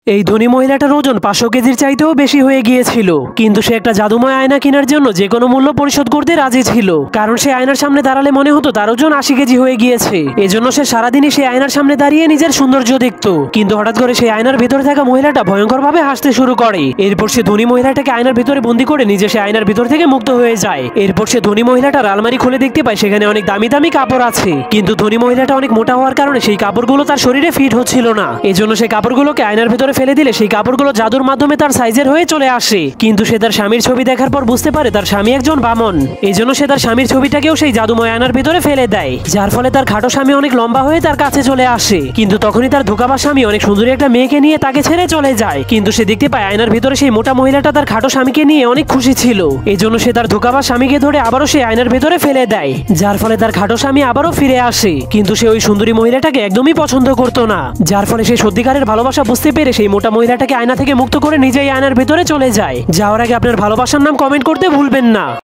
এই ধনী মহিলাটার ওজন 500 কেজির চাইতেও বেশি হয়ে গিয়েছিল, কিন্তু সে একটা জাদুময় আয়না কেনার জন্য যে কোনো মূল্য পরিশোধ করতে রাজি ছিল, কারণ সে আয়নার সামনে দাঁড়ালে মনে হতো তার ওজন 80 কেজি হয়ে গিয়েছে। এজন্য সে সারাদিনই সেই আয়নার সামনে দাঁড়িয়ে নিজের সৌন্দর্য দেখত। কিন্তু হঠাৎ করে সেই আয়নার ভেতরে থাকা মহিলাটা ভয়ঙ্করভাবে হাসতে শুরু করে। এরপর সে ধনী মহিলাটাকে আয়নার ভিতরে বন্দি করে নিজে সে আয়নার ভিতর থেকে মুক্ত হয়ে যায়। এরপর সে ধনী মহিলাটার আলমারি খুলে দেখতে পায় সেখানে অনেক দামি দামি কাপড় আছে, কিন্তু ধনী মহিলাটা অনেক মোটা হওয়ার কারণে সেই কাপড়গুলো তার শরীরে ফিট হচ্ছিল না। এজন্য সেই কাপড়গুলোকে আয়নার ভিতরে ফেলে দিলে সেই কাপড়গুলো জাদুর মাধ্যমে তার সাইজের হয়ে চলে আসে। কিন্তু সে তার স্বামীর ছবি দেখার পর বুঝতে পারে তার স্বামী একজন বামন। এজন্য সে তার স্বামীর ছবিটাকেও সেই জাদুময় আয়নার ভিতরে ফেলে দেয়, যার ফলে তার খাটো স্বামী অনেক লম্বা হয়ে তার কাছে চলে আসে। কিন্তু তখনই তার ধোঁকাবাজ স্বামী অনেক সুন্দরী একটা মেয়েকে নিয়ে তাকে ছেড়ে চলে যায়। কিন্তু সে দেখতে পায় আয়নার ভিতরে সেই মোটা মহিলাটা তার খাটো স্বামীকে নিয়ে অনেক খুশি ছিল। এজন্য সে তার ধোঁকাবাজ স্বামীকে ধরে আবারও সেই আয়নার ভিতরে ফেলে দেয়, যার ফলে তার খাটো স্বামী আবারও ফিরে আসে। কিন্তু সে ওই সুন্দরী মহিলাটাকে একদমই পছন্দ করতো না, যার ফলে সে সত্যিকারের ভালোবাসা বুঝতে পেরে সেই মোটা মহিলাটাকে আয়না থেকে মুক্ত করে নিজেই আয়নার ভিতরে চলে যায়। যাওয়ার আগে আপনার ভালোবাসার নাম কমেন্ট করতে ভুলবেন না।